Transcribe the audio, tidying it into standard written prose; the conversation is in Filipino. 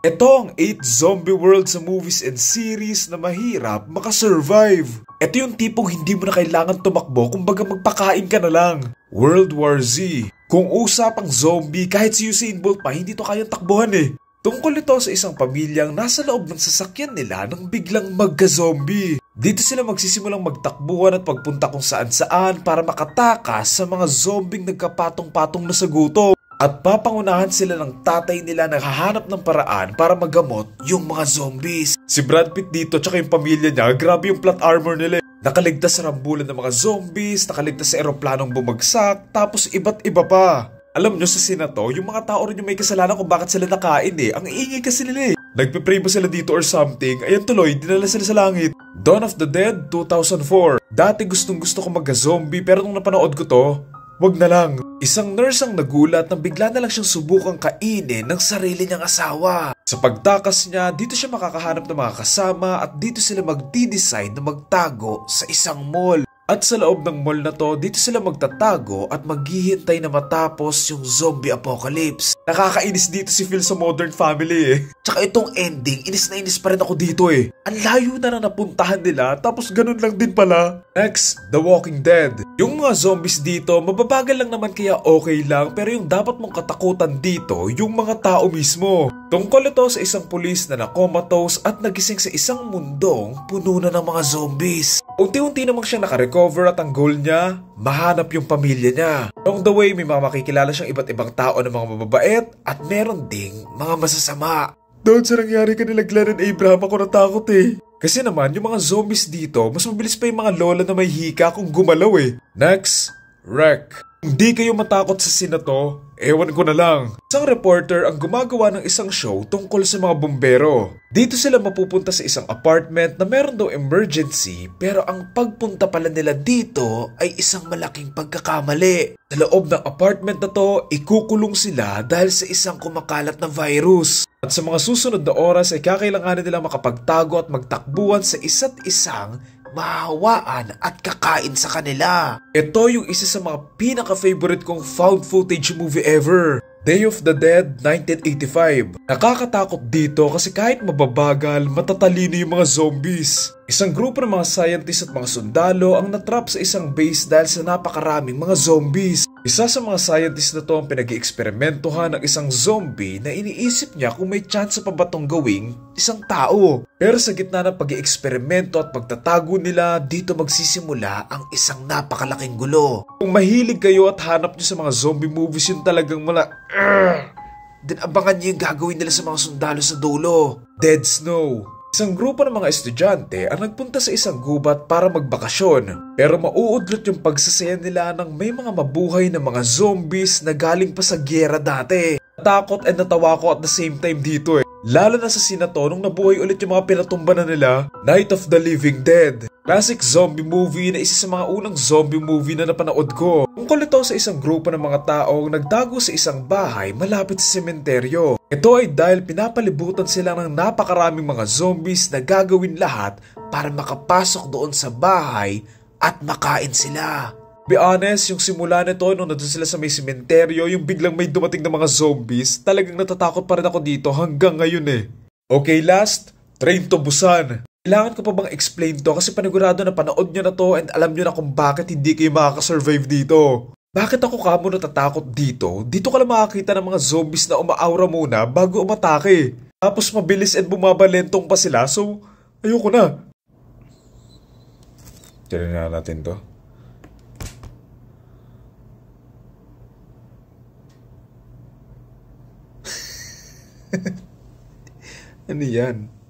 Ito ang 8 zombie world sa movies and series na mahirap makasurvive. Ito yung tipong hindi mo na kailangan tumakbo, kumbaga magpakain ka na lang. World War Z. Kung usapang zombie, kahit si Usain Bolt pa, hindi to kayang takbuhan eh. Tungkol ito sa isang pamilyang nasa loob ng sasakyan nila nang biglang magka-zombie. Dito sila magsisimulang magtakbuhan at pagpunta kung saan-saan para makatakas sa mga zombing nagkapatong-patong na sa gutom. At papangunahan sila ng tatay nila na hahanap ng paraan para magamot yung mga zombies. Si Brad Pitt dito tsaka yung pamilya niya, grabe yung plot armor nila. Nakaligtas sa rambulan ng mga zombies, nakaligtas sa eroplanong bumagsak, tapos iba't iba pa. Alam nyo sa sinato, yung mga tao rin yung may kasalanan kung bakit sila nakain eh. Ang ingay kasi nila eh. Nagpipray ba sila dito or something, ayan tuloy, dinala sila sa langit. Dawn of the Dead 2004. Dati gustong gusto ko magka-zombie pero nung napanood ko to, wag na lang. Isang nurse ang nagulat nang bigla na lang siyang subukang kainin ng sarili niyang asawa. Sa pagtakas niya, dito siya makakahanap ng mga kasama at dito sila magdi-decide na magtago sa isang mall. At sa loob ng mall na to, dito sila magtatago at maghihintay na matapos yung zombie apocalypse. Nakakainis dito si Phil sa Modern Family eh. Tsaka itong ending, inis na inis pa rin ako dito eh. Ang layo na napuntahan nila, tapos ganun lang din pala. Next, The Walking Dead. Yung mga zombies dito, mababagal lang naman kaya okay lang, pero yung dapat mong katakutan dito, yung mga tao mismo. Tungkol ito sa isang pulis na nakomatose at nagising sa isang mundong puno na ng mga zombies. Unti-unti namang siya nakarecover at ang goal niya, mahanap yung pamilya niya. Along the way, may mga makikilala siyang iba't ibang tao na mga mababait at meron ding mga masasama. Doon sa nangyari kanila Glenn and Abraham ako natakot eh. Kasi naman, yung mga zombies dito, mas mabilis pa yung mga lola na may hika kung gumalaw eh. Next, Wreck. Kung di kayo matakot sa sinato, ewan ko na lang. Isang reporter ang gumagawa ng isang show tungkol sa mga bumbero. Dito sila mapupunta sa isang apartment na meron daw emergency pero ang pagpunta pala nila dito ay isang malaking pagkakamali. Sa loob ng apartment na to, ikukulong sila dahil sa isang kumakalat na virus. At sa mga susunod na oras ay kakailanganin nila makapagtago at magtakbuhan sa isa't isang mahawaan at kakain sa kanila. Ito yung isa sa mga pinaka-favorite kong found footage movie ever. Day of the Dead 1985. Nakakatakot dito kasi kahit mababagal, matatalino yung mga zombies. Isang grupo ng mga scientists at mga sundalo ang natrap sa isang base dahil sa napakaraming mga zombies. Isa sa mga scientists na to ang pinag-ieksperimentohan ng isang zombie na iniisip niya kung may chance pa ba tong gawing isang tao. Pero sa gitna ng pag-ieksperimento at pagtatago nila, dito magsisimula ang isang napakalaking gulo. Kung mahilig kayo at hanap nyo sa mga zombie movies yung talagang din abangan nyo yung gagawin nila sa mga sundalo sa dulo. Dead Snow. Isang grupo ng mga estudyante ang nagpunta sa isang gubat para magbakasyon. Pero mauudlot yung pagsasaya nila ng may mga mabuhay na mga zombies na galing pa sa gyera dati. Natakot at natawa ko at the same time dito eh. Lalo na sa sinato nung nabuhay ulit yung mga pinatumba na nila. Night of the Living Dead. Classic zombie movie na isa sa mga unang zombie movie na napanood ko. Tungkol ito sa isang grupo ng mga taong nagtago sa isang bahay malapit sa sementeryo. Ito ay dahil pinapalibutan sila ng napakaraming mga zombies na gagawin lahat para makapasok doon sa bahay at makain sila. Be honest, yung simula nito nung nandun sila sa may sementeryo, yung biglang may dumating na mga zombies, talagang natatakot pa rin ako dito hanggang ngayon eh. Okay, last, Train to Busan. Kailangan ko pa bang explain to kasi panigurado na panood nyo na to and alam nyo na kung bakit hindi kayo makakasurvive dito. Bakit ako kamo natatakot dito? Dito ka lang makakita ng mga zombies na umaaura muna bago umatake. Tapos mabilis and bumabalentong pa sila, so ayoko na. Tinan na natin to. Ano yan?